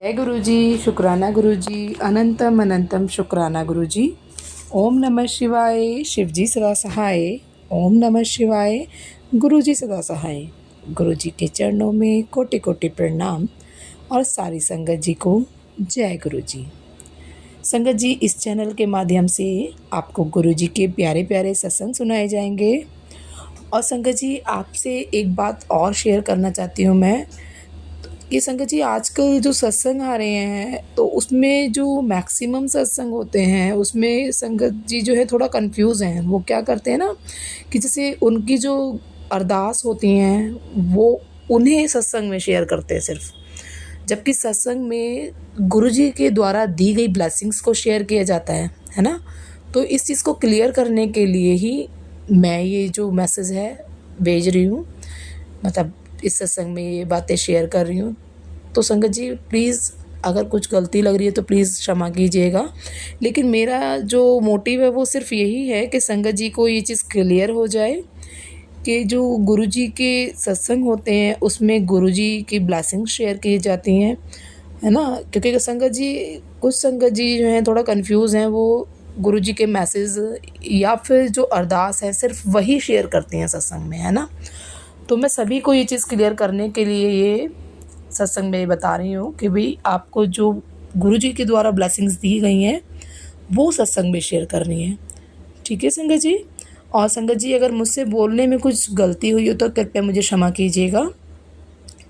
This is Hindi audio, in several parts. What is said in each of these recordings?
जय गुरु जी, शुक्राना गुरु जी, अनंतम अनंतम शुक्राना गुरु जी। ओम नमः शिवाय, शिव जी सदा सहाय। ओम नमः शिवाय, गुरु जी सदा सहाय। गुरु जी के चरणों में कोटि कोटि प्रणाम और सारी संगत जी को जय गुरु जी। संगत जी, इस चैनल के माध्यम से आपको गुरु जी के प्यारे प्यारे सत्संग सुनाए जाएंगे। और संगत जी, आपसे एक बात और शेयर करना चाहती हूँ मैं कि संगत जी, आजकल जो सत्संग आ रहे हैं तो उसमें जो मैक्सिमम सत्संग होते हैं उसमें संगत जी जो है थोड़ा कंफ्यूज हैं। वो क्या करते हैं ना कि जैसे उनकी जो अरदास होती हैं वो उन्हें सत्संग में शेयर करते हैं सिर्फ, जबकि सत्संग में गुरु जी के द्वारा दी गई ब्लेसिंग्स को शेयर किया जाता है ना। तो इस चीज़ को क्लियर करने के लिए ही मैं ये जो मैसेज है भेज रही हूँ, मतलब इस सत्संग में ये बातें शेयर कर रही हूँ। तो संगत जी प्लीज़, अगर कुछ गलती लग रही है तो प्लीज़ क्षमा कीजिएगा। लेकिन मेरा जो मोटिव है वो सिर्फ यही है कि संगत जी को ये चीज़ क्लियर हो जाए कि जो गुरु जी के सत्संग होते हैं उसमें गुरु जी की ब्लेसिंग शेयर की जाती हैं, है ना। क्योंकि संगत जी, कुछ संगत जी जो हैं थोड़ा कंफ्यूज हैं, वो गुरु जी के मैसेज या फिर जो अरदास है सिर्फ वही शेयर करते हैं सत्संग में, है ना। तो मैं सभी को ये चीज़ क्लियर करने के लिए ये सत्संग में बता रही हूँ कि भाई आपको जो गुरु जी के द्वारा ब्लेसिंग्स दी गई हैं वो सत्संग में शेयर करनी है। ठीक है संगत जी। और संगत जी, अगर मुझसे बोलने में कुछ गलती हुई हो तो कृपया मुझे क्षमा कीजिएगा।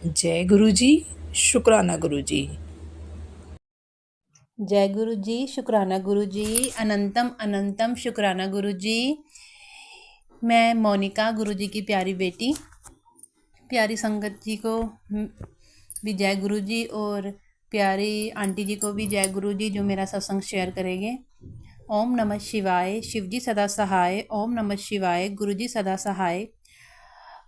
जय गुरु जी, शुक्राना गुरु जी। जय गुरु जी, शुक्राना गुरु जी, अनंतम अनंतम शुक्राना गुरु जी। मैं मोनिका, गुरु जी की प्यारी बेटी, प्यारी संगत जी को भी जय गुरु जी और प्यारी आंटी जी को भी जय गुरु जी जो मेरा सत्संग शेयर करेंगे। ओम नमः शिवाय, शिव जी सदा सहाय। ओम नमः शिवाय, गुरु जी सदा सहाय।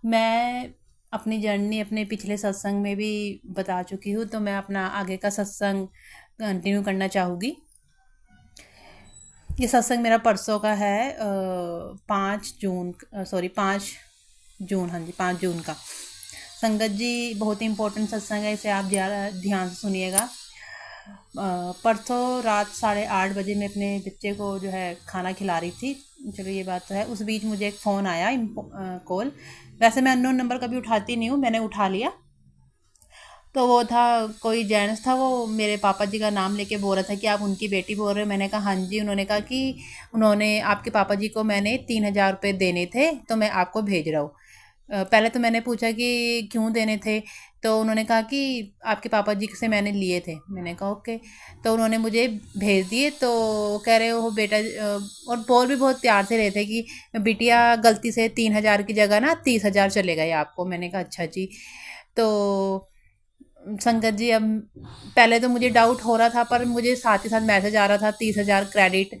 मैं अपनी जर्नी अपने पिछले सत्संग में भी बता चुकी हूँ, तो मैं अपना आगे का सत्संग कंटिन्यू करना चाहूँगी। ये सत्संग मेरा परसों का है, 5 जून, 5 जून, हाँ जी 5 जून का। संगत जी, बहुत ही इम्पोर्टेंट सत्संग है, इसे आप ज़्यादा ध्यान से सुनिएगा। परसों रात 8:30 बजे मैं अपने बच्चे को जो है खाना खिला रही थी, चलो ये बात तो है। उस बीच मुझे एक फ़ोन आया, कॉल। वैसे मैं अननोन नंबर कभी उठाती नहीं हूँ, मैंने उठा लिया। तो वो था, कोई जेंट्स था, वो मेरे पापा जी का नाम लेके बोल रहा था कि आप उनकी बेटी बोल रहे हो। मैंने कहा हाँ जी। उन्होंने कहा कि उन्होंने आपके पापा जी को मैंने 3,000 रुपये देने थे तो मैं आपको भेज रहा हूँ। पहले तो मैंने पूछा कि क्यों देने थे, तो उन्होंने कहा कि आपके पापा जी से मैंने लिए थे। मैंने कहा ओके। तो उन्होंने मुझे भेज दिए। तो कह रहे हो बेटा, और बोल भी बहुत प्यार से रहे थे कि बिटिया गलती से 3,000 की जगह ना 30,000 चले गए आपको। मैंने कहा अच्छा जी। तो संगत जी, अब पहले तो मुझे डाउट हो रहा था, पर मुझे साथ ही साथ मैसेज आ रहा था 30,000 क्रेडिट।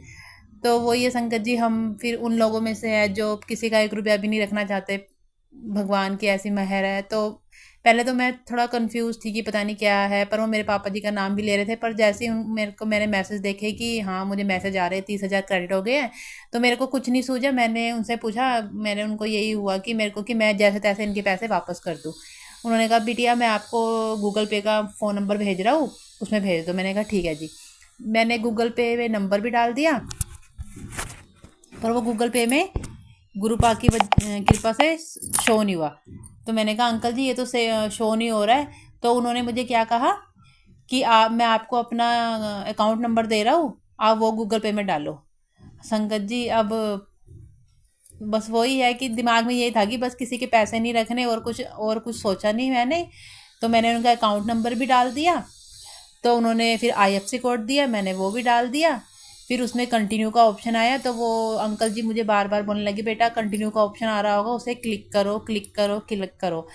तो वो ये संगत जी, हम फिर उन लोगों में से है जो किसी का 1 रुपया भी नहीं रखना चाहते। भगवान की ऐसी मेहर है। तो पहले तो मैं थोड़ा कंफ्यूज थी कि पता नहीं क्या है, पर वो मेरे पापा जी का नाम भी ले रहे थे। पर जैसे ही मेरे को मैंने मैसेज देखे कि हाँ मुझे मैसेज आ रहे हैं 30,000 क्रेडिट हो गए हैं, तो मेरे को कुछ नहीं सूझा। मैंने उनसे पूछा, मैंने उनको यही हुआ कि मेरे को कि मैं जैसे तैसे इनके पैसे वापस कर दूँ। उन्होंने कहा बिटिया मैं आपको गूगल पे का फ़ोन नंबर भेज रहा हूँ, उसमें भेज दो। मैंने कहा ठीक है जी। मैंने गूगल पे में नंबर भी डाल दिया, पर वो गूगल पे में गुरु पाक की कृपा से शो नहीं हुआ। तो मैंने कहा अंकल जी ये तो से शो नहीं हो रहा है। तो उन्होंने मुझे क्या कहा कि मैं आपको अपना अकाउंट नंबर दे रहा हूँ, आप वो गूगल पे में डालो। संगत जी, अब बस वही है कि दिमाग में यही था कि बस किसी के पैसे नहीं रखने, और कुछ सोचा नहीं मैंने। तो मैंने उनका अकाउंट नंबर भी डाल दिया। तो उन्होंने फिर आईएफएससी कोड दिया, मैंने वो भी डाल दिया। फिर उसमें कंटिन्यू का ऑप्शन आया, तो वो अंकल जी मुझे बार बार बोलने लगे बेटा कंटिन्यू का ऑप्शन आ रहा होगा, उसे क्लिक करो क्लिक करो क्लिक करो।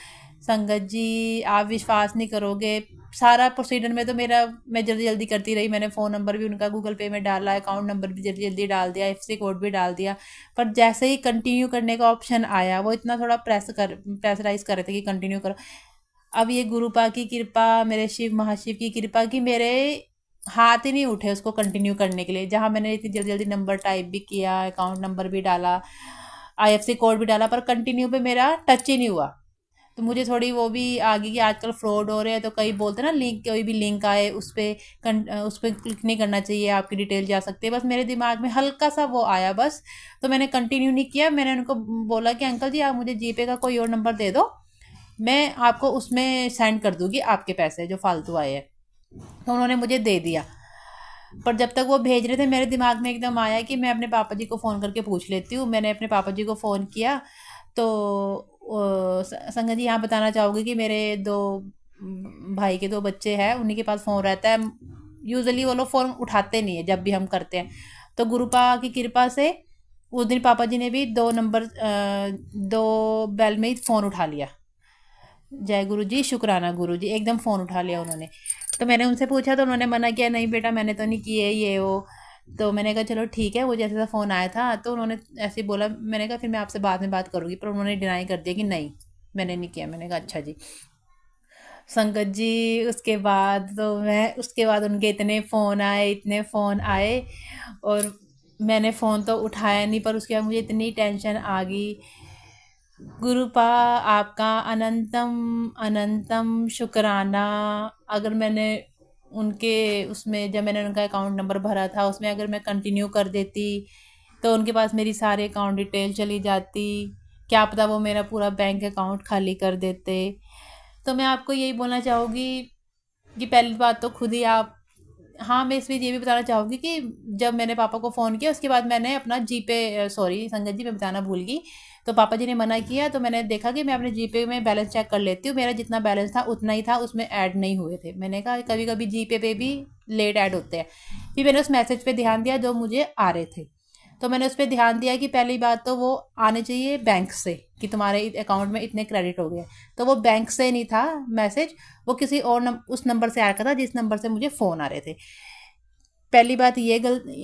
संगत जी, आप विश्वास नहीं करोगे, सारा प्रोसीजर में तो मेरा, मैं जल्दी जल्दी करती रही। मैंने फ़ोन नंबर भी उनका गूगल पे में डाला, अकाउंट नंबर भी जल्दी जल्दी डाल दिया, एफसी कोड भी डाल दिया। पर जैसे ही कंटिन्यू करने का ऑप्शन आया, वो इतना थोड़ा प्रेशराइज कर रहे थे कि कंटिन्यू करो। अब ये गुरुपा की कृपा, मेरे शिव महाशिव की कृपा की मेरे हाथ ही नहीं उठे उसको कंटिन्यू करने के लिए। जहाँ मैंने इतनी जल्दी जल्दी नंबर टाइप भी किया, अकाउंट नंबर भी डाला, आईएफसी कोड भी डाला, पर कंटिन्यू पे मेरा टच ही नहीं हुआ। तो मुझे थोड़ी वो भी आ गई कि आजकल फ्रॉड हो रहे हैं, तो कई बोलते हैं ना लिंक, कोई भी लिंक आए उस पर क्लिक नहीं करना चाहिए, आपकी डिटेल जा सकती है। बस मेरे दिमाग में हल्का सा वो आया बस, तो मैंने कंटिन्यू नहीं किया। मैंने उनको बोला कि अंकल जी आप मुझे जीपे का कोई और नंबर दे दो, मैं आपको उसमें सेंड कर दूँगी आपके पैसे जो फालतू आए हैं। तो उन्होंने मुझे दे दिया। पर जब तक वो भेज रहे थे मेरे दिमाग में एकदम आया कि मैं अपने पापा जी को फ़ोन करके पूछ लेती हूँ। मैंने अपने पापा जी को फ़ोन किया, तो संगत जी यहाँ बताना चाहूँगी कि मेरे दो भाई के दो बच्चे हैं, उन्हीं के पास फ़ोन रहता है। यूजुअली वो लोग फ़ोन उठाते नहीं है जब भी हम करते हैं। तो गुरुपा की कृपा से उस दिन पापा जी ने भी 2 बेल में ही फ़ोन उठा लिया। जय गुरु जी, शुक्राना गुरु जी, एकदम फ़ोन उठा लिया उन्होंने। तो मैंने उनसे पूछा तो उन्होंने मना किया, नहीं बेटा मैंने तो नहीं किए ये वो। तो मैंने कहा चलो ठीक है, वो जैसे सा फ़ोन आया था तो उन्होंने ऐसे ही बोला। मैंने कहा फिर मैं आपसे बाद में बात करूँगी, पर उन्होंने डिनाई कर दिया कि नहीं मैंने नहीं किया। मैंने कहा अच्छा जी। संगत जी उसके बाद उनके इतने फ़ोन आए, इतने फ़ोन आए, और मैंने फ़ोन तो उठाया नहीं, पर उसके बाद मुझे इतनी टेंशन आ गई। गुरुपा आपका अनंतम अनंतम शुक्राना। अगर मैंने उनके उसमें, जब मैंने उनका अकाउंट नंबर भरा था उसमें अगर मैं कंटिन्यू कर देती तो उनके पास मेरी सारे अकाउंट डिटेल चली जाती, क्या पता वो मेरा पूरा बैंक अकाउंट खाली कर देते। तो मैं आपको यही बोलना चाहूँगी कि पहली बात तो खुद ही आप, हाँ मैं इसमें ये भी बताना चाहूँगी कि जब मैंने पापा को फ़ोन किया उसके बाद मैंने अपना जीपे, सॉरी संगत जी मैं बताना भूल गई। तो पापा जी ने मना किया तो मैंने देखा कि मैं अपने जीपे में बैलेंस चेक कर लेती हूँ, मेरा जितना बैलेंस था उतना ही था, उसमें ऐड नहीं हुए थे। मैंने कहा कभी कभी जीपे पे भी लेट ऐड होते हैं। फिर मैंने उस मैसेज पे ध्यान दिया जो मुझे आ रहे थे, तो मैंने उस पर ध्यान दिया कि पहली बात तो वो आने चाहिए बैंक से कि तुम्हारे अकाउंट में इतने क्रेडिट हो गए। तो वो बैंक से नहीं था मैसेज, वो किसी और उस नंबर से आया था जिस नंबर से मुझे फ़ोन आ रहे थे। पहली बात ये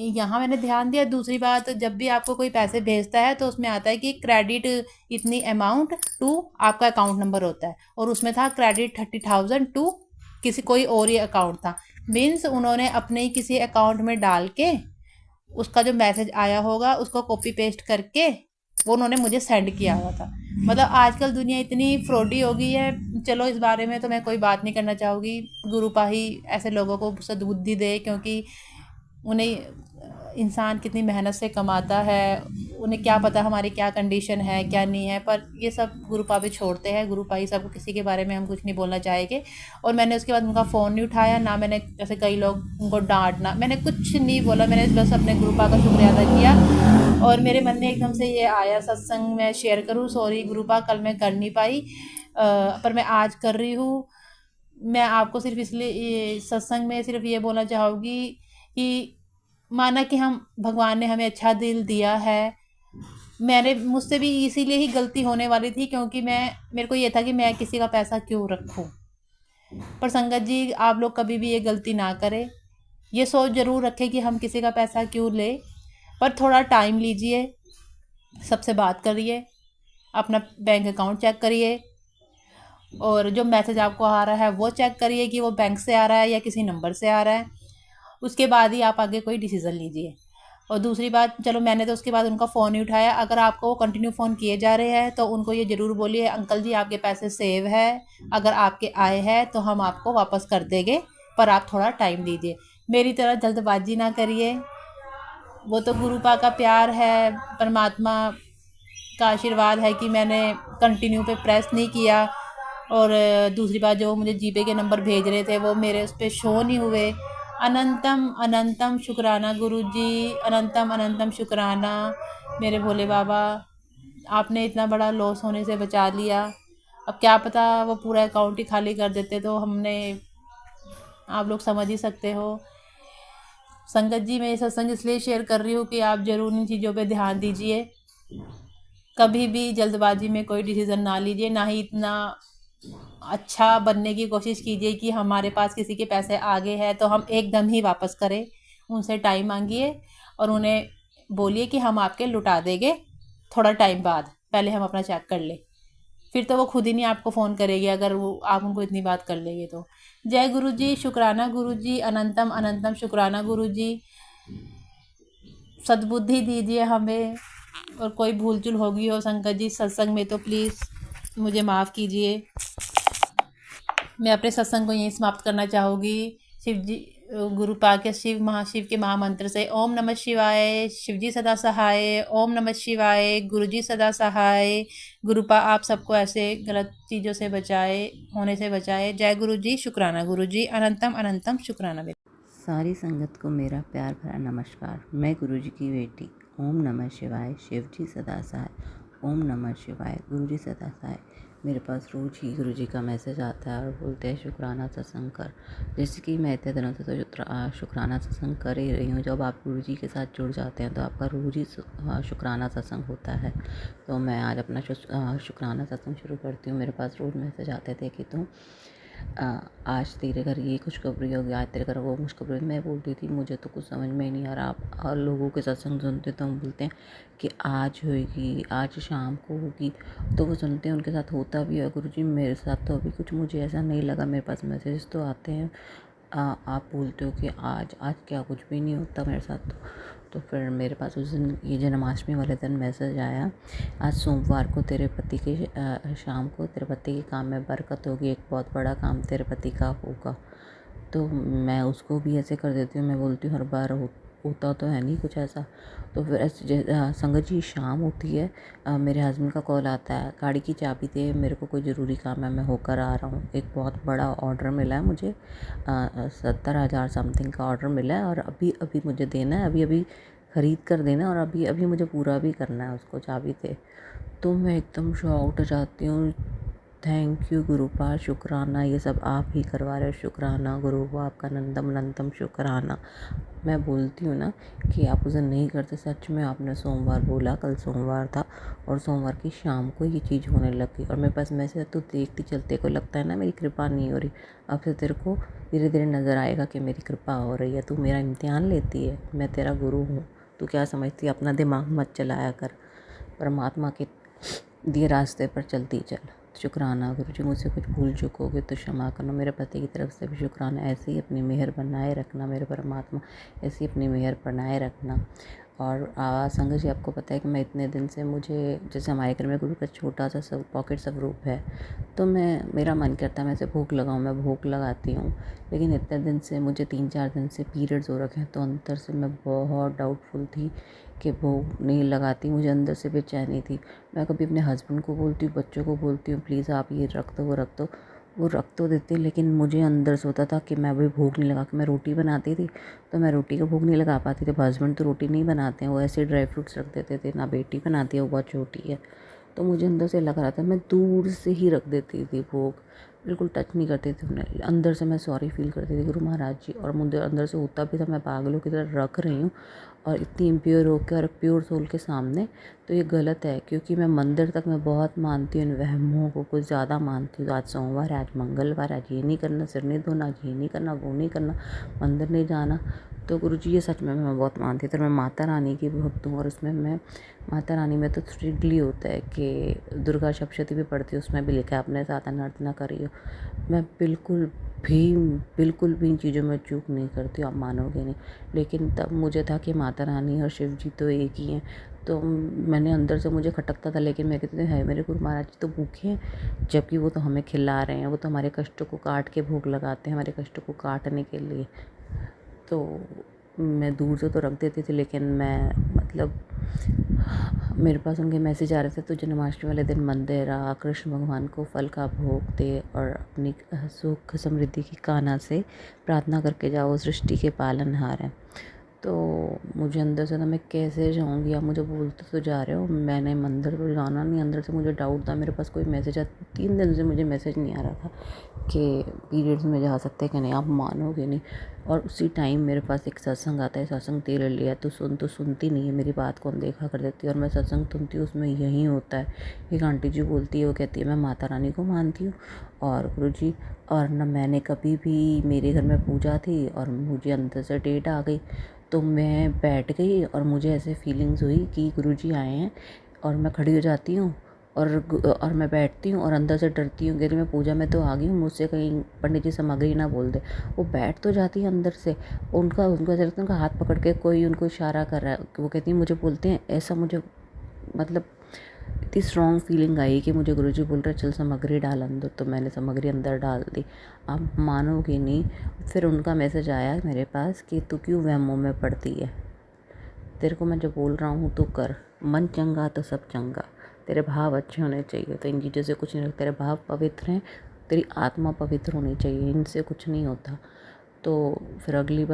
यहाँ मैंने ध्यान दिया। दूसरी बात, जब भी आपको कोई पैसे भेजता है तो उसमें आता है कि क्रेडिट इतनी अमाउंट टू आपका अकाउंट नंबर होता है, और उसमें था क्रेडिट 30,000 टू किसी कोई और ही अकाउंट था। मीन्स उन्होंने अपने ही किसी अकाउंट में डाल के उसका जो मैसेज आया होगा उसको कॉपी पेस्ट करके वो उन्होंने मुझे सेंड किया हुआ था। मतलब आजकल दुनिया इतनी फ्रॉडी हो गई है। चलो इस बारे में तो मैं कोई बात नहीं करना चाहूँगी, गुरुपा ही ऐसे लोगों को सद्बुद्धि दे, क्योंकि उन्हें इंसान कितनी मेहनत से कमाता है, उन्हें क्या पता हमारी क्या कंडीशन है क्या नहीं है। पर ये सब गुरुपा भी छोड़ते हैं, गुरुपा ही सब, किसी के बारे में हम कुछ नहीं बोलना चाहेंगे। और मैंने उसके बाद उनका फ़ोन नहीं उठाया, ना मैंने जैसे कई लोग उनको डांटना, मैंने कुछ नहीं बोला। मैंने बस अपने गुरुपा का शुक्रिया अदा किया। और मेरे मन में एकदम से ये आया सत्संग में शेयर करूँ। सॉरी गुरुपा, कल मैं कर नहीं पाई, पर मैं आज कर रही हूँ। मैं आपको सिर्फ इसलिए सत्संग में सिर्फ ये बोलना चाहूँगी कि माना कि हम, भगवान ने हमें अच्छा दिल दिया है। मुझसे भी इसीलिए ही गलती होने वाली थी, क्योंकि मेरे को ये था कि मैं किसी का पैसा क्यों रखूं। पर संगत जी आप लोग कभी भी ये गलती ना करें, ये सोच ज़रूर रखें कि हम किसी का पैसा क्यों लें, पर थोड़ा टाइम लीजिए, सबसे बात करिए, अपना बैंक अकाउंट चेक करिए, और जो मैसेज आपको आ रहा है वो चेक करिए कि वो बैंक से आ रहा है या किसी नंबर से आ रहा है। उसके बाद ही आप आगे कोई डिसीज़न लीजिए। और दूसरी बात, चलो मैंने तो उसके बाद उनका फ़ोन नहीं उठाया, अगर आपको वो कंटिन्यू फ़ोन किए जा रहे हैं तो उनको ये ज़रूर बोलिए अंकल जी आपके पैसे सेव है, अगर आपके आए हैं तो हम आपको वापस कर देंगे, पर आप थोड़ा टाइम दीजिए। मेरी तरह जल्दबाजी ना करिए। वो तो गुरुपा का प्यार है, परमात्मा का आशीर्वाद है कि मैंने कंटिन्यू पे प्रेस नहीं किया। और दूसरी बात, जो मुझे जीपे के नंबर भेज रहे थे वो मेरे उस पर शो नहीं हुए। अनंतम अनंतम शुक्राना गुरुजी, अनंतम अनंतम शुक्राना मेरे भोले बाबा, आपने इतना बड़ा लॉस होने से बचा लिया। अब क्या पता वो पूरा अकाउंट ही खाली कर देते तो हमने, आप लोग समझ ही सकते हो। संगत जी मैं ये सत्संग इसलिए शेयर कर रही हूँ कि आप ज़रूर इन चीज़ों पे ध्यान दीजिए। कभी भी जल्दबाजी में कोई डिसीज़न ना लीजिए, ना ही इतना अच्छा बनने की कोशिश कीजिए कि हमारे पास किसी के पैसे आ गए हैं तो हम एकदम ही वापस करें। उनसे टाइम मांगिए और उन्हें बोलिए कि हम आपके लुटा देंगे थोड़ा टाइम बाद, पहले हम अपना चेक कर ले। फिर तो वो खुद ही नहीं आपको फ़ोन करेगी अगर वो आप उनको इतनी बात कर लेंगे तो। जय गुरु जी, शुक्राना गुरु जी, अनंतम अनंतम शुक्राना गुरु जी। सद्बुद्धि दीजिए हमें, और कोई भूल चूल होगी हो संकट जी सत्संग में तो प्लीज़ मुझे माफ़ कीजिए। मैं अपने सत्संग को यहीं समाप्त करना चाहूँगी। शिव जी गुरु पाक के शिव के महामंत्र से ओम नमः शिवाय। शिव जी सदा सहाय। ओम नमः शिवाय। गुरु जी सदा सहाय। गुरुपा आप सबको ऐसे गलत चीज़ों से बचाए, होने से बचाए। जय गुरु जी। शुक्राना गुरु जी। अनंतम अनंतम शुक्राना। सारी संगत को मेरा प्यार भरा नमस्कार। मैं गुरुजी की बेटी। ओम नमः शिवाय। शिव जी सदा सहाय। ओम नमः शिवाय। गुरु जी सदा सहाय। मेरे पास रोज़ ही गुरुजी का मैसेज आता है और बोलते हैं शुक्राना सत्संग कर। जैसे कि मैं इतने दिनों से तो शुक्राना सत्संग कर ही रही हूँ। जब आप गुरुजी के साथ जुड़ जाते हैं तो आपका रोज़ ही शुक्राना सत्संग होता है। तो मैं आज अपना शुक्राना सत्संग शुरू करती हूँ। मेरे पास रोज़ मैसेज आते थे कि तुम आज तेरे घर ये खुशखबरी होगी, आज तेरे घर वो खुशखबरी। मैं बोलती थी मुझे तो कुछ समझ में ही नहीं आ रहा। आप और लोगों के सत्संग सुनते तो हम बोलते हैं कि आज होगी, आज शाम को होगी, तो वो सुनते हैं, उनके साथ होता भी है। गुरुजी मेरे साथ तो अभी कुछ मुझे ऐसा नहीं लगा। मेरे पास मैसेज तो आते हैं, आप बोलते हो कि आज क्या, कुछ भी नहीं होता मेरे साथ। तो फिर मेरे पास उस दिन ये जन्माष्टमी वाले दिन मैसेज आया, आज सोमवार को तेरे पति के शाम को तेरे पति के काम में बरकत होगी, एक बहुत बड़ा काम तेरे पति का होगा। तो मैं उसको भी ऐसे कर देती हूँ। मैं बोलती हूँ हर बार होता तो है नहीं कुछ ऐसा। तो फिर ऐसे संगत जी शाम होती है, मेरे हस्बैंड का कॉल आता है, गाड़ी की चाबी दे, मेरे को कोई ज़रूरी काम है, मैं होकर आ रहा हूँ। एक बहुत बड़ा ऑर्डर मिला है मुझे, 70,000 समथिंग का ऑर्डर मिला है और अभी अभी मुझे देना है, अभी अभी ख़रीद कर देना है और अभी अभी मुझे पूरा भी करना है उसको चाबी दे। तो मैं एकदम शॉक्ड हो जाती हूँ। थैंक यू गुरुपा, शुक्राना, ये सब आप ही करवा रहे हो। शुक्राना गुरु, आपका अनंतम अनंतम शुक्राना। मैं बोलती हूँ ना कि आप उसे नहीं करते। सच में आपने सोमवार बोला, कल सोमवार था और सोमवार की शाम को ये चीज़ होने लगी और मेरे पास मैसेज तो देखती चलते को लगता है ना मेरी कृपा नहीं हो रही। अब से तेरे को धीरे धीरे नज़र आएगा कि मेरी कृपा हो रही है। तू मेरा इम्तिहान लेती है, मैं तेरा गुरु हूँ। तू क्या समझती है, अपना दिमाग मत चलाया कर, परमात्मा के दिए रास्ते पर चलती चल। शुक्राना गुरुजी, मुझसे कुछ भूल चूक होगी तो क्षमा करना। मेरे पति की तरफ से भी शुक्राना। ऐसे ही अपनी मेहर बनाए रखना मेरे परमात्मा, ऐसे ही अपनी मेहर बनाए रखना। और संगत जी, आपको पता है कि मैं इतने दिन से, मुझे जैसे हमारे घर में गुरु का छोटा सा सब पॉकेट स्वरूप है, तो मेरा मन करता है मैं इसे भोग लगाऊँ, मैं भोग लगाती हूँ। लेकिन इतने दिन से मुझे 3-4 दिन से पीरियड्स हो रखे हैं, तो अंदर से मैं बहुत डाउटफुल थी कि भोग नहीं लगाती। मुझे अंदर से बेचैनी थी। मैं कभी अपने हस्बैंड को बोलती हूँ, बच्चों को बोलती हूँ, प्लीज़ आप ये रख दो, वो रख दो। वो रख तो देते, लेकिन मुझे अंदर से होता था कि मैं भी भोग नहीं लगा के, मैं रोटी बनाती थी तो मैं रोटी का भोग नहीं लगा पाती थी। हस्बैंड तो रोटी नहीं बनाते हैं, वो ऐसे ड्राई फ्रूट्स रख देते थे। ना बेटी बनाती है, वो बहुत छोटी है। तो मुझे अंदर से लग रहा था, मैं दूर से ही रख देती थी भोग, बिल्कुल टच नहीं करती थी उन्हें। अंदर से मैं सॉरी फील करती थी गुरु महाराज जी, और मुझे अंदर से होता भी था मैं पागलों की तरह रख रही हूँ और इतनी इम्प्योर होकर और प्योर सोल के सामने। तो ये गलत है, क्योंकि मैं मंदिर तक मैं बहुत मानती हूँ इन वहमों को, कुछ ज़्यादा मानती हूँ। आज सोमवार है, आज मंगलवार है, आज ये नहीं करना, सिर नहीं धोना, आज ये नहीं करना, वो नहीं करना, मंदिर नहीं जाना। तो गुरुजी ये सच में मैं बहुत मानती थी। तो मैं माता रानी की भक्त हूँ और उसमें मैं माता रानी में तो स्ट्रिक्टली होता है कि दुर्गा सप्तशती भी पढ़ती हूँ, उसमें भी लिखा है अपने साथ अनर्थ ना करियो। मैं बिल्कुल भी इन चीज़ों में चूक नहीं करती हूँ, आप मानोगे नहीं। लेकिन तब मुझे था कि माता रानी और शिव जी तो एक ही हैं। तो मैंने अंदर से मुझे खटकता था, लेकिन मैं कहती थी है मेरे गुरु महाराज जी तो भूखे हैं, जबकि वो तो हमें खिला रहे हैं, वो तो हमारे कष्टों को काट के भोग लगाते हैं, हमारे कष्टों को काटने के लिए। तो मैं दूर से तो रख देती थी, लेकिन मैं मतलब मेरे पास उनके मैसेज आ रहे थे, तो जन्माष्टमी वाले दिन मंदिर आ, कृष्ण भगवान को फल का भोग दे और अपनी सुख समृद्धि की कामना से प्रार्थना करके जाओ, सृष्टि के पालनहार हैं। तो मुझे अंदर से ना, मैं कैसे जाऊँगी, आप मुझे बोलते तो जा रहे हो, मैंने मंदिर तो जाना नहीं। अंदर से मुझे डाउट था, मेरे पास कोई मैसेज 3 दिन से मुझे मैसेज नहीं आ रहा था कि पीरियड्स में जा सकते हैं कि नहीं, आप मानोगे नहीं। और उसी टाइम मेरे पास एक सत्संग आता है, सत्संग तेरे लिए है, तो सुनती नहीं है, मेरी बात को अनदेखा कर देती है। और मैं सत्संग सुनती हूँ, उसमें यही होता है। एक आंटी जी बोलती है, वो कहती है मैं माता रानी को मानती हूँ और गुरुजी, और न मैंने कभी भी, मेरे घर में पूजा थी और मुझे अंदर से डेट आ गई, तो मैं बैठ गई और मुझे ऐसे फीलिंग्स हुई कि गुरुजी आए हैं, और मैं खड़ी हो जाती हूँ और मैं बैठती हूँ और अंदर से डरती हूँ, कहती मैं पूजा में तो आ गई हूँ, मुझसे कहीं पंडित जी सामग्री ना बोल दे। वो बैठ तो जाती है अंदर से, उनका ऐसा लगता है उनका हाथ पकड़ के कोई उनको इशारा कर रहा है। वो कहती है, मुझे बोलते हैं ऐसा, मुझे मतलब इतनी स्ट्रॉन्ग फीलिंग आई कि मुझे गुरुजी बोल रहे चल सामग्री डाल अंदर, तो मैंने सामग्री अंदर डाल दी। आप मानोगे नहीं, फिर उनका मैसेज आया मेरे पास कि तू क्यों वहमों में पड़ती है, तेरे को मैं जो बोल रहा हूँ तू कर, मन चंगा तो सब चंगा, तेरे भाव अच्छे होने चाहिए, तो इन चीज़ों से कुछ नहीं, तेरे भाव पवित्र हैं, तेरी आत्मा पवित्र होनी चाहिए, इनसे कुछ नहीं होता। तो फिर अगली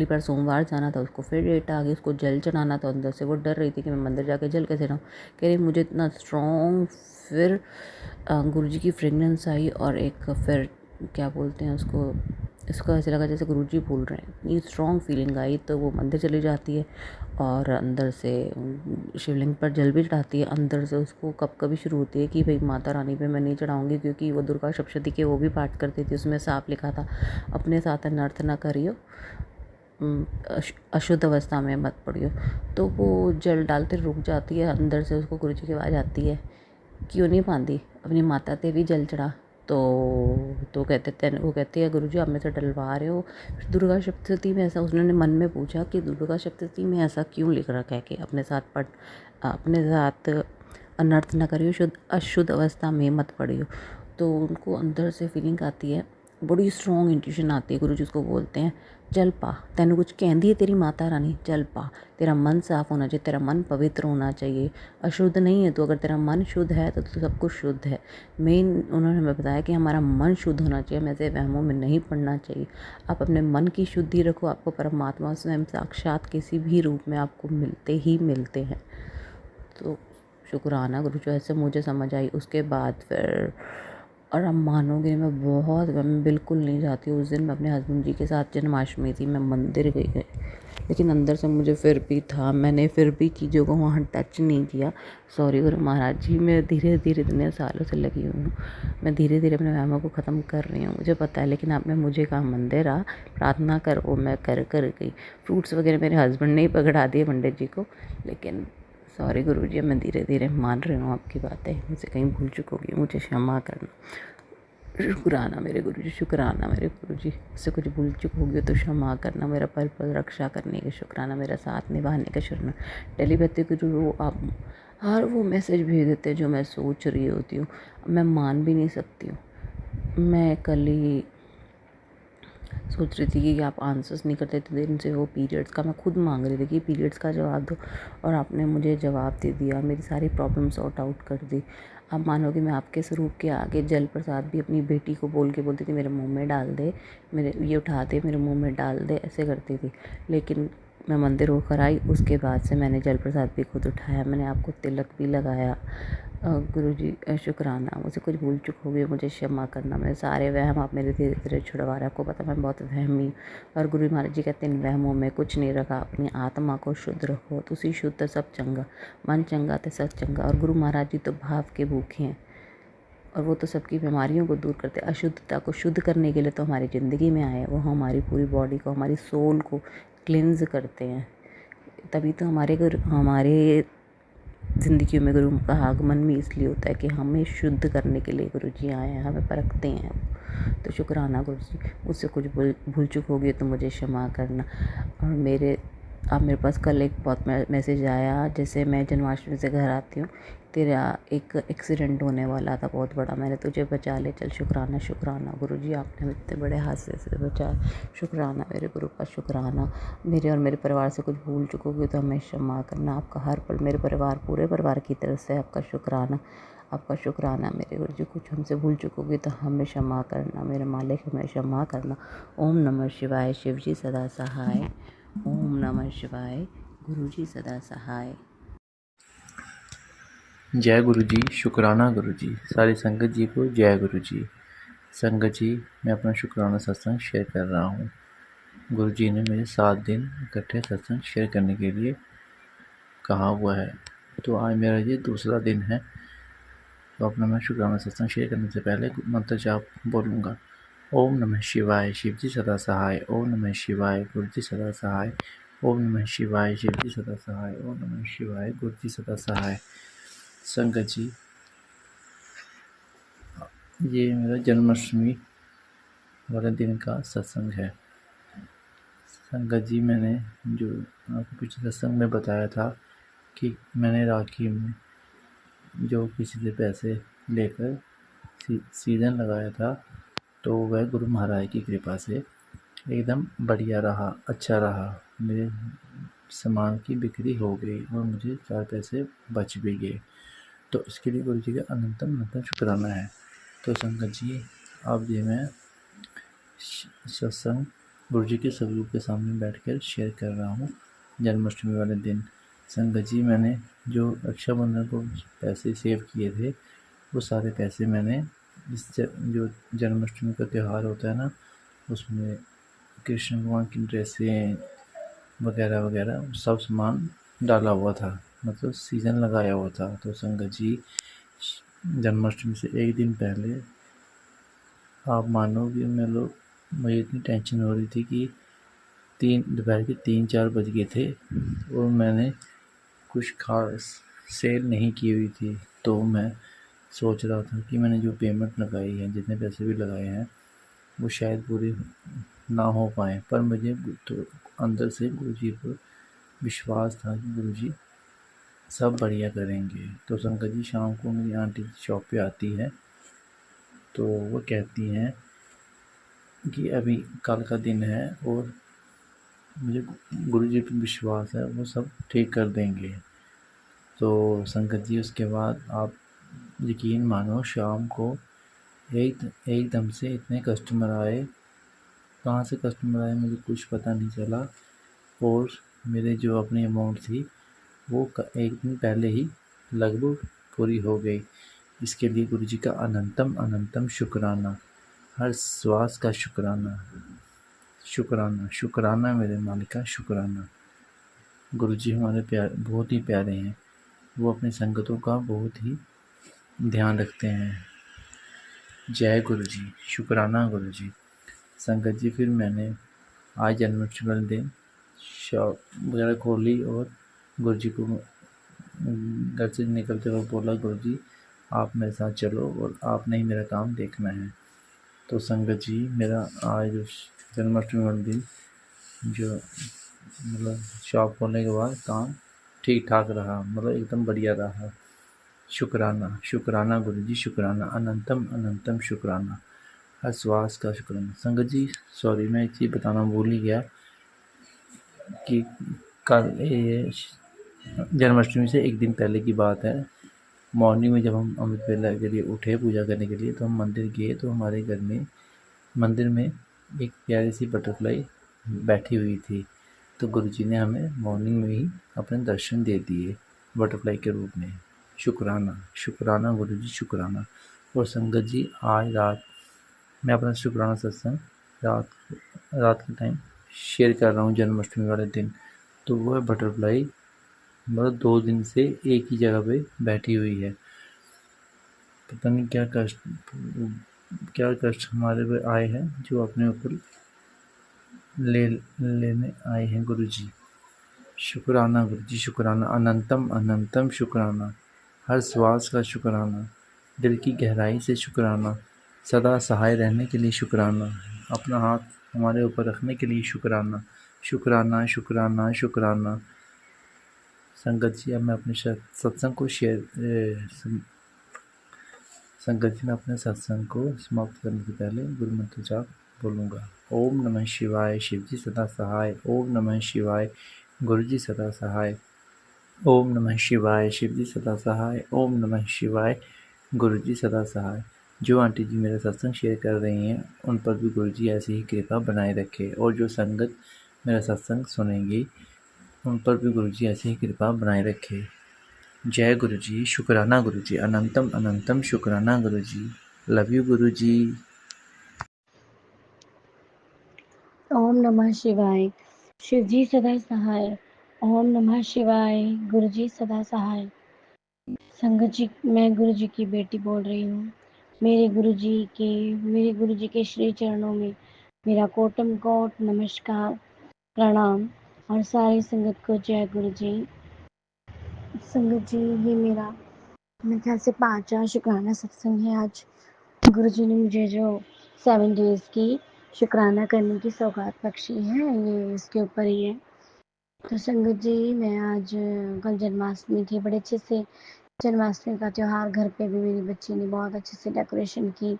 बार सोमवार जाना था, उसको फिर डेट आ गई, उसको जल चढ़ाना था अंदर से। वो डर रही थी कि मैं मंदिर जाके जल कैसे चढ़ाऊँ, कह रही मुझे इतना स्ट्रॉन्ग फिर गुरुजी की फ्रेगनेंस आई, और एक फिर क्या बोलते हैं उसको, इसको ऐसे लगा जैसे गुरुजी बोल रहे हैं, इतनी स्ट्रॉन्ग फीलिंग आई। तो वो मंदिर चली जाती है और अंदर से शिवलिंग पर जल भी चढ़ाती है। अंदर से उसको कब कभी शुरू होती है कि भाई माता रानी पे मैं नहीं चढ़ाऊँगी, क्योंकि वो दुर्गा सप्तशती के वो भी पाठ करती थी, उसमें साफ लिखा था अपने साथ अनर्थ न करियो, अशुद्ध अवस्था में मत पड़ियो। तो वो जल डालते रुक जाती है, अंदर से उसको गुरुजी की आवाज़ आती है, क्यों नहीं पांदी अपनी माता ते भी जल चढ़ा। तो वो कहती है गुरुजी आप मेरे से डलवा रहे हो। दुर्गा सप्तशती में ऐसा, उसने मन में पूछा कि दुर्गा सप्तशती में ऐसा क्यों लिख रखा है कि अपने साथ अनर्थ न करियो, अशुद्ध अवस्था में मत पड़ियो। तो उनको अंदर से फीलिंग आती है, बड़ी स्ट्रॉन्ग इंट्यूशन आती है। गुरुजी उसको बोलते हैं चल पा, तैनू कुछ कहती है तेरी माता रानी, चल पा, तेरा मन साफ होना चाहिए, तेरा मन पवित्र होना चाहिए, अशुद्ध नहीं है तो, अगर तेरा मन शुद्ध है तो सब कुछ शुद्ध है। मेन उन्होंने हमें बताया कि हमारा मन शुद्ध होना चाहिए, हमें ऐसे वहमों में नहीं पड़ना चाहिए। आप अपने मन की शुद्धि रखो, आपको परमात्मा स्वयं साक्षात किसी भी रूप में आपको मिलते हैं। तो शुक्राना गुरु जो ऐसे मुझे समझ आई। उसके बाद फिर, और अब मानोगे मैं बिल्कुल नहीं चाहती उस दिन मैं अपने हस्बैंड जी के साथ, जन्माष्टमी थी, मैं मंदिर गई, लेकिन अंदर से मुझे फिर भी था, मैंने फिर भी चीज़ों को वहाँ टच नहीं किया। सॉरी गुरु महाराज जी, मैं धीरे धीरे इतने सालों से लगी हुई हूँ, मैं धीरे धीरे अपने वहमों को ख़त्म कर रही हूँ, मुझे पता है। लेकिन आपने मुझे कहा मंदिर आ, प्रार्थना कर, वो मैं कर गई। फ्रूट्स वगैरह मेरे हस्बैंड ने ही पकड़ा दिए पंडित जी को, लेकिन सॉरी गुरुजी, मैं धीरे धीरे मान रही हूँ आपकी बातें, मुझसे कहीं भूल चुकोगी, मुझे क्षमा करना। शुक्राना मेरे गुरुजी, शुक्राना मेरे गुरुजी, मुझसे कुछ भूल चुक होगी तो क्षमा करना। मेरा पल पल रक्षा करने का शुक्राना, मेरा साथ निभाने का शुक्राना। टेलीपैथी गुरु आप हर वो मैसेज भेज देते हैं जो मैं सोच रही होती हूँ, मैं मान भी नहीं सकती हूँ। मैं कल ही सोच रही थी कि आप आंसर्स नहीं करते थे दिन से, वो पीरियड्स का मैं खुद मांग रही थी कि पीरियड्स का जवाब दो, और आपने मुझे जवाब दे दिया, मेरी सारी प्रॉब्लम सॉर्ट आउट कर दी। आप मानोगे मैं आपके स्वरूप के आगे जल प्रसाद भी अपनी बेटी को बोलती थी मेरे मुंह में डाल दे, मेरे ये उठा दे, मेरे मुंह में डाल दे, ऐसे करती थी। लेकिन मैं मंदिर होकर आई, उसके बाद से मैंने जल प्रसाद भी खुद उठाया, मैंने आपको तिलक भी लगाया। गुरुजी शुक्राना, मुझसे कुछ भूल चुक हो गई, मुझे क्षमा करना। मैं सारे वहम आप मेरे धीरे धीरे छुड़वा रहे, आपको पता मैं बहुत वहमी। और गुरु महाराज जी कहते हैं इन वहमों में कुछ नहीं रखा, अपनी आत्मा को शुद्ध रखो, तुसी शुद्ध सब चंगा, मन चंगा तो सब चंगा। और गुरु महाराज जी तो भाव के भूखे हैं, और वो तो सबकी बीमारियों को दूर करते हैं। अशुद्धता को शुद्ध करने के लिए तो हमारी ज़िंदगी में आए, वो हमारी पूरी बॉडी को, हमारी सोल को क्लिनज़ करते हैं। तभी तो हमारे ज़िंदगी में गुरु का आगमन भी इसलिए होता है कि हमें शुद्ध करने के लिए गुरु जी आए हैं, हमें परखते हैं। तो शुक्राना गुरु जी, मुझसे कुछ भूल चूक होगी तो मुझे क्षमा करना। और आप मेरे पास कल एक बहुत मैसेज आया, जैसे मैं जन्माष्टमी से घर आती हूँ, तेरा एक एक्सीडेंट होने वाला था बहुत बड़ा, मैंने तुझे बचा ले, चल शुक्राना शुक्राना गुरु जी, आपने इतने बड़े हादसे से बचाया, शुक्राना मेरे गुरु का शुक्राना। मेरे और मेरे परिवार से कुछ भूल चुकोगे तो हमें क्षमा करना। आपका हर पल मेरे परिवार, पूरे परिवार की तरफ से आपका शुक्राना, आपका शुक्राना मेरे गुरु जी। कुछ हमसे भूल चुकोगे तो हमें क्षमा करना, मेरे मालिक हमें क्षमा करना। ओम नमः शिवाय, शिव जी सदा सहाय। ओम नमः शिवाय, गुरु जी सदा सहाय। जय गुरु जी, शुक्राना गुरु जी। सारी संगत जी को जय गुरु जी। संगत जी, मैं अपना शुक्राना सत्संग शेयर कर रहा हूँ। गुरु जी ने मुझे 7 दिन इकट्ठे सत्संग शेयर करने के लिए कहा हुआ है, तो आज मेरा ये दूसरा दिन है। तो अपना मैं शुक्राना सत्संग शेयर करने से पहले मंत्र जाप बोलूँगा। ओम नमः शिवाय, शिव जी सदा सहाय। ओम नमः शिवाय, गुरु जी सदा सहाय। ओम नमः शिवाय, शिव जी सदा सहाय। ओम नमः शिवाय, गुरु जी सदा सहाय। संगत जी, ये मेरा जन्माष्टमी वाले दिन का सत्संग है। संगत जी, मैंने जो आपको पिछले सत्संग में बताया था कि मैंने राखी में जो किसी से पैसे लेकर सीज़न लगाया था, तो वह गुरु महाराज की कृपा से एकदम बढ़िया रहा, अच्छा रहा। मेरे सामान की बिक्री हो गई और मुझे 4 पैसे बच भी गए। तो इसके लिए गुरु जी का अनंतम अनंतम शुक्राना है। तो संगत जी, अब ये मैं सत्संग गुरु जी के स्वरूप के सामने बैठकर शेयर कर रहा हूँ। जन्माष्टमी वाले दिन संगत जी, मैंने जो रक्षाबंधन को पैसे सेव किए थे, वो सारे पैसे मैंने जो जन्माष्टमी का त्यौहार होता है ना, उसमें कृष्ण भगवान की ड्रेसें वगैरह वगैरह सब सामान डाला हुआ था, मतलब सीज़न लगाया हुआ था। तो संगत जी, जन्माष्टमी से एक दिन पहले आप मानोगे मुझे इतनी टेंशन हो रही थी कि दोपहर के 3-4 बज गए थे और मैंने कुछ खास सेल नहीं की हुई थी। तो मैं सोच रहा था कि मैंने जो पेमेंट लगाई है, जितने पैसे भी लगाए हैं, वो शायद पूरे ना हो पाए, पर मुझे तो अंदर से गुरु जी पर विश्वास था कि गुरु जी सब बढ़िया करेंगे। तो संगत जी, शाम को मेरी आंटी शॉप पे आती है, तो वो कहती हैं कि अभी कल का दिन है और मुझे गुरु जी पर विश्वास है, वो सब ठीक कर देंगे। तो संगत जी, उसके बाद आप यकीन मानो, शाम को एकदम से इतने कस्टमर आए, कहाँ से कस्टमर आए मुझे कुछ पता नहीं चला, और मेरे जो अपनी अमाउंट थी वो एक दिन पहले ही लगभग पूरी हो गई। इसके लिए गुरु जी का अनंतम अनंतम शुक्राना, हर श्वास का शुक्राना, शुक्राना शुक्राना मेरे मालिक का शुक्राना। गुरु जी हमारे बहुत ही प्यारे हैं, वो अपनी संगतों का बहुत ही ध्यान रखते हैं। जय गुरु जी, शुक्राना गुरु जी। संगत जी, फिर मैंने आज जन्माष्टमी वाले दिन शॉप वगैरह खोली और गुरु जी को घर से निकलते वक्त बोला, गुरु जी आप मेरे साथ चलो और आपने ही मेरा काम देखना है। तो संगत जी, मेरा आज जन्माष्टमी वाले दिन जो मतलब शॉप खोलने के बाद काम ठीक ठाक रहा, मतलब एकदम बढ़िया रहा। शुक्राना शुक्राना गुरु जी, शुक्राना अनंतम अनंतम शुक्राना, हर श्वास का शुक्राना। संगत जी, सॉरी, मैं एक चीज़ बताना भूल ही गया कि कल ये जन्माष्टमी से एक दिन पहले की बात है। मॉर्निंग में जब हम अमृत वेला के लिए उठे पूजा करने के लिए, तो हम मंदिर गए, तो हमारे घर में मंदिर में एक प्यारी सी बटरफ्लाई बैठी हुई थी। तो गुरुजी ने हमें मॉर्निंग में ही अपने दर्शन दे दिए बटरफ्लाई के रूप में। शुक्राना शुक्राना गुरुजी, शुक्राना। और संगत जी, आज रात मैं अपना शुक्राना सत्संग रात के टाइम शेयर कर रहा हूँ जन्माष्टमी वाले दिन। तो वह बटरफ्लाई मतलब 2 दिन से एक ही जगह पे बैठी हुई है। पता नहीं क्या कष्ट हमारे पे आए हैं जो अपने ऊपर लेने आए हैं गुरुजी। शुक्राना गुरुजी, शुक्राना अनंतम अनंतम शुक्राना, हर श्वास का शुक्राना, दिल की गहराई से शुक्राना, सदा सहाय रहने के लिए शुक्राना, अपना हाथ हमारे ऊपर रखने के लिए शुक्राना, शुक्राना शुक्राना शुक्राना। संगत जी, अब मैं अपने सत्संग को संगत जी, मैं अपने सत्संग को समाप्त करने से पहले गुरु मंत्र जाप बोलूँगा। ओम नमः शिवाय, शिव जी सदा सहाय। ओम नमः शिवाय, गुरु जी सदा सहाय। ओम नमः शिवाय, शिव जी सदा सहाय। ओम नमः शिवाय, गुरु जी सदा सहाय। जो आंटी जी मेरा सत्संग शेयर कर रही हैं, उन पर भी गुरु जी ऐसी ही कृपा बनाए रखे, और जो संगत मेरा सत्संग सुनेंगी, उन पर भी गुरु जी ऐसी ही कृपा बनाए रखे। जय गुरु जी, शुक्राना गुरु जी, अनंतम अनंतम शुक्राना गुरु जी। लव यू गुरु जी। ओम नमः शिवाय, शिव जी सदा सहाय। ओम नमः शिवाय, गुरु जी सदा सहाय। संगत जी, मैं गुरु जी की बेटी बोल रही हूँ। मेरे गुरु जी के श्री चरणों में मेरा कोटम कोट नमस्कार, प्रणाम, और सारी संगत को जय गुरु जी। संगत जी, ये मेरा मेरे ख्याल से 5वां शुक्राना सत्संग है आज। गुरु जी ने मुझे जो 7 डेज की शुक्राना करने की सौगात बख्शी है, ये इसके ऊपर ही है। तो संगत जी, मैं आज कल जन्माष्टमी थी, बड़े अच्छे से जन्माष्टमी का त्योहार घर पे भी मेरी बच्ची ने बहुत अच्छे से डेकोरेशन की।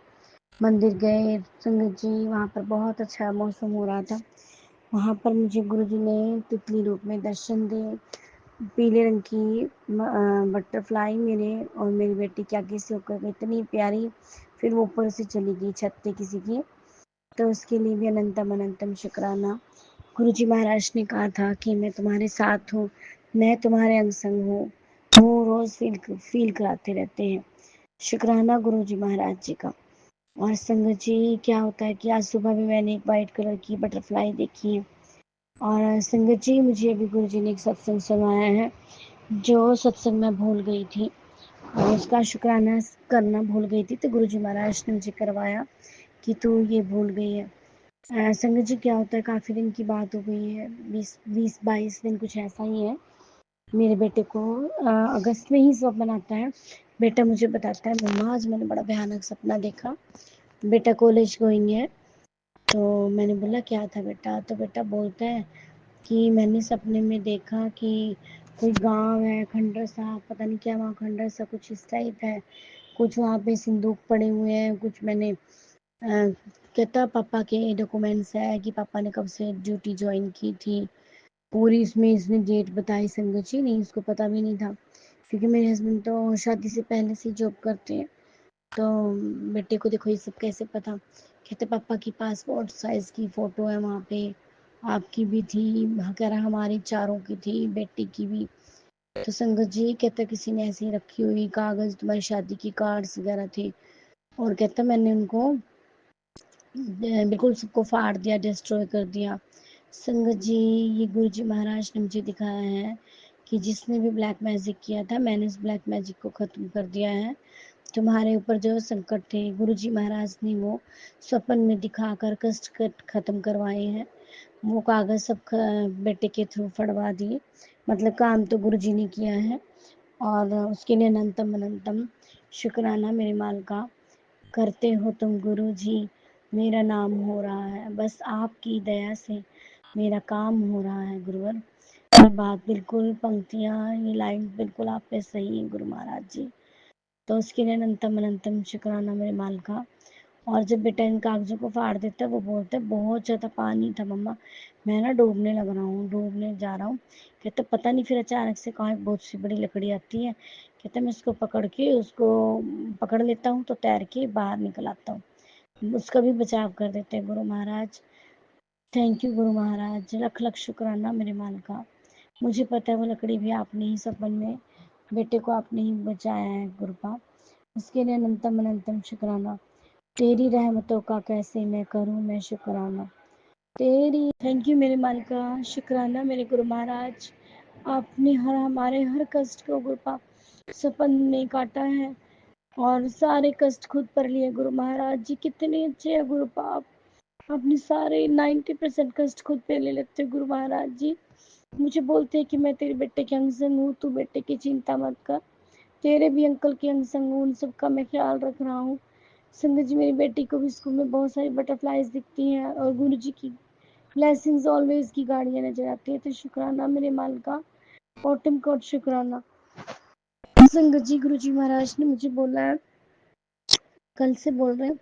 मंदिर गए संगत जी, वहाँ पर बहुत अच्छा मौसम हो रहा था। वहाँ पर मुझे गुरुजी ने तितली रूप में दर्शन दिए। पीले रंग की बटरफ्लाई मेरे और मेरी बेटी के आगे से होकर गई, इतनी प्यारी। फिर वो ऊपर से चली गई छत पे किसी की, तो उसके लिए भी अनंतम अनंतम शुक्राना। गुरुजी महाराज ने कहा था कि मैं तुम्हारे साथ हूँ, मैं तुम्हारे अंग संग हूँ। वो रोज फील कराते रहते हैं। शुक्राना गुरुजी महाराज जी का। और संगत जी क्या होता है कि आज सुबह भी मैंने एक वाइट कलर की बटरफ्लाई देखी है। और संगत जी मुझे अभी गुरुजी ने एक सत्संग सुनाया है, जो सत्संग मैं भूल गई थी और उसका शुक्राना करना भूल गई थी, तो गुरुजी महाराज ने मुझे करवाया कि तू ये भूल गई है। संगत जी क्या होता है, काफ़ी दिन की बात हो गई है, 20-22 दिन कुछ ऐसा ही है। मेरे बेटे को अगस्त में ही स्वप्न आता है। बेटा मुझे बताता है, मम्मा आज मैंने बड़ा भयानक सपना देखा। बेटा कॉलेज गोइंग है, तो मैंने बोला क्या था बेटा, तो बेटा बोलता है कि मैंने सपने में देखा कि कोई गांव है, खंडर सा, पता नहीं क्या वहाँ खंडर सा कुछ इस टाइप है, कुछ वहाँ पे सिंदूक पड़े हुए हैं, कुछ मैंने कहता पापा के डॉक्यूमेंट्स है कि पापा ने कब से ड्यूटी ज्वाइन की थी। पूरी इसमें इसने डेट बताई संगत जी, नहीं इसको पता भी नहीं था, क्योंकि मेरे हस्बैंड तो शादी से पहले से जॉब करते हैं। तो बेटे को देखो ये सब कैसे पता। कहते पापा की पासपोर्ट साइज की फ़ोटो है वहाँ पे, आपकी भी थी, कह रहा हमारी चारों की थी, बेटी की भी। तो संगत जी कहता किसी ने ऐसी रखी हुई कागज़, तुम्हारी शादी की कार्ड्स वगैरह थे। और कहता मैंने उनको बिल्कुल सबको फाड़ दिया, डिस्ट्रॉय कर दिया। संगत जी ये गुरु जी महाराज ने मुझे दिखाया है कि जिसने भी ब्लैक मैजिक किया था, मैंने उस ब्लैक मैजिक को ख़त्म कर दिया है। तुम्हारे ऊपर जो संकट थे गुरु जी महाराज ने वो स्वप्न में दिखाकर कष्ट खत्म करवाए हैं। वो कागज़ सब बेटे के थ्रू फड़वा दिए, मतलब काम तो गुरु जी ने किया है। और उसके लिए अनंतम अनंतम शुक्राना मेरे माल का। करते हो तुम गुरु जी, मेरा नाम हो रहा है, बस आपकी दया से मेरा काम हो रहा है गुरुवर। ये बात बिल्कुल, पंक्तियाँ, ये लाइन बिल्कुल आप पे सही है गुरु महाराज जी। तो उसके लिए अनंतम अनंतम शुक्राना मेरे माल का। और जब बेटा इन कागज़ों को फाड़ देता है, वो बोलता है बहुत ज़्यादा पानी था मम्मा, मैं ना डूबने लग रहा हूँ, डूबने जा रहा हूँ। कहता पता नहीं फिर अचानक से कहाँ एक बहुत सी बड़ी लकड़ी आती है। कहता मैं उसको पकड़ के उसको पकड़ लेता हूँ तो तैर के बाहर निकल आता हूँ। उसका भी बचाव कर देते हैं गुरु महाराज। थैंक यू गुरु महाराज, लख लख शुक्राना मेरे माल का। मुझे पता है वो लकड़ी भी आपने ही सपन में बेटे को आपने ही बचाया है गुरुपा। उसके लिए अनंतम अनंतम शुक्राना। तेरी रहमतों का कैसे मैं करूं मैं शुक्राना। तेरी थैंक यू मेरे मालिका, शुक्राना मेरे गुरु महाराज। आपने हमारे हर कष्ट को गुरुपा सपन में काटा है और सारे कष्ट खुद पर लिए गुरु महाराज जी। कितने अच्छे हैं गुरुपा आप। अपने सारे 90% कष्ट खुद पे ले लेते हो गुरु महाराज जी। मुझे बोलते हैं कि मैं तेरे बेटे के अंग संग हूँ, तू बेटे की चिंता मत कर, तेरे भी अंकल के अंग संग हूँ, उन सबका मैं ख्याल रख रहा हूँ। संगत जी मेरी बेटी को भी स्कूल में बहुत सारी बटरफ्लाइज दिखती हैं और गुरु जी की ब्लेसिंग्स ऑलवेज की गाड़ियाँ नजर आती है। तो शुक्राना मेरे माल का, कोटम कोट शुक्राना। संगत जी गुरु जी महाराज ने मुझे बोला है, कल से बोल रहे हैं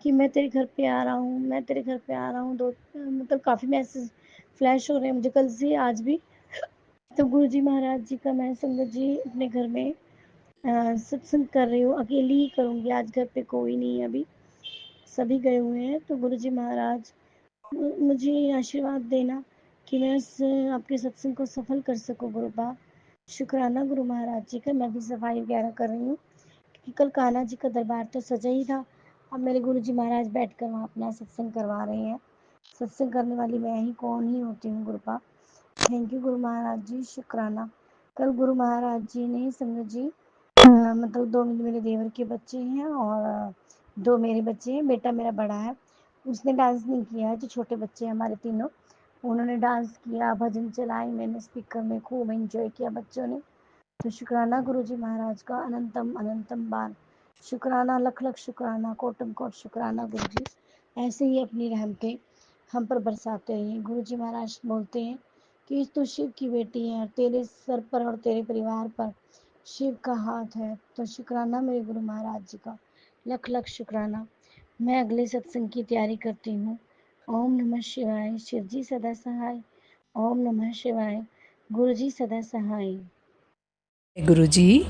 कि मैं तेरे घर पे आ रहा हूँ, मैं तेरे घर पे आ रहा हूँ। दो मतलब काफ़ी मैसेज फ्लैश हो रहे हैं मुझे कल से आज भी। तो गुरु जी महाराज जी का मैं संगत जी अपने घर में सत्संग कर रही हूँ, अकेली ही करूँगी। आज घर पे कोई नहीं है अभी, सभी गए हुए हैं। तो गुरु जी महाराज मुझे आशीर्वाद देना कि मैं उस आपके सत्संग को सफल कर सकूँ गुरुपा। शुक्राना गुरु महाराज जी का। मैं भी सफाई वगैरह कर रही हूँ क्योंकि कल कान्हा जी का दरबार तो सजा ही था। अब मेरे गुरु जी महाराज बैठ कर वहाँ अपना सत्संग करवा रहे हैं। सत्संग करने वाली मैं ही कौन ही होती हूँ गुरुपा। थैंक यू गुरु महाराज जी, शुक्राना। कल गुरु महाराज जी ने संगत जी मतलब 2 मेरे देवर के बच्चे हैं और 2 मेरे बच्चे हैं। बेटा मेरा बड़ा है, उसने डांस नहीं किया है। जो छोटे बच्चे हैं हमारे तीनों, उन्होंने डांस किया, भजन चलाई, मैंने स्पीकर में खूब एंजॉय किया बच्चों ने। तो शुक्राना गुरु जी महाराज का अनंतम अनंतम बार शुक्राना, लख लख शुक्राना, कोटम कोट शुक्राना गुरु जी। ऐसे ही अपनी रहमतें हम पर बरसाते रहिए। गुरु जी महाराज बोलते हैं कि तू शिव की बेटी है, तेरे सर पर और तेरे परिवार पर शिव का हाथ है, तो शुक्राना मेरे गुरु महाराज जी का, लख लख शुक्राना। मैं अगले सत्संग की तैयारी करती हूँ। ओम नमः शिवाय, शिव जी सदा सहाय। ओम नमः शिवाय, गुरु जी सदा सहाय। गुरु जी।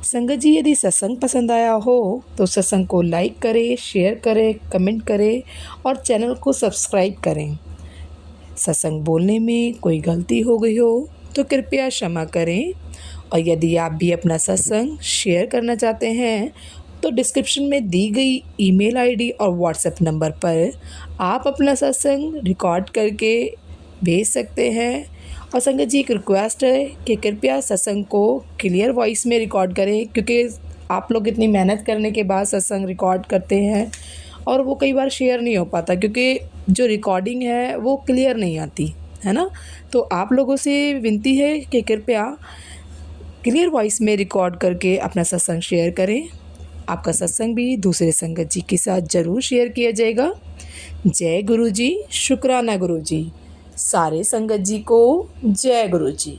संगत जी, यदि सत्संग पसंद आया हो तो सत्संग को लाइक करें, शेयर करें, कमेंट करें और चैनल को सब्सक्राइब करें। सत्संग बोलने में कोई गलती हो गई हो तो कृपया क्षमा करें। और यदि आप भी अपना सत्संग शेयर करना चाहते हैं तो डिस्क्रिप्शन में दी गई ईमेल आईडी और व्हाट्सएप नंबर पर आप अपना सत्संग रिकॉर्ड करके भेज सकते हैं। और संगत जी, एक रिक्वेस्ट है कि कृपया सत्संग को क्लियर वॉइस में रिकॉर्ड करें, क्योंकि आप लोग इतनी मेहनत करने के बाद सत्संग रिकॉर्ड करते हैं और वो कई बार शेयर नहीं हो पाता, क्योंकि जो रिकॉर्डिंग है वो क्लियर नहीं आती है ना। तो आप लोगों से विनती है कि कृपया क्लियर वॉइस में रिकॉर्ड करके अपना सत्संग शेयर करें। आपका सत्संग भी दूसरे संगत जी के साथ ज़रूर शेयर किया जाएगा। जय गुरु जी, शुक्राना गुरु जी। सारे संगत जी को जय गुरु जी।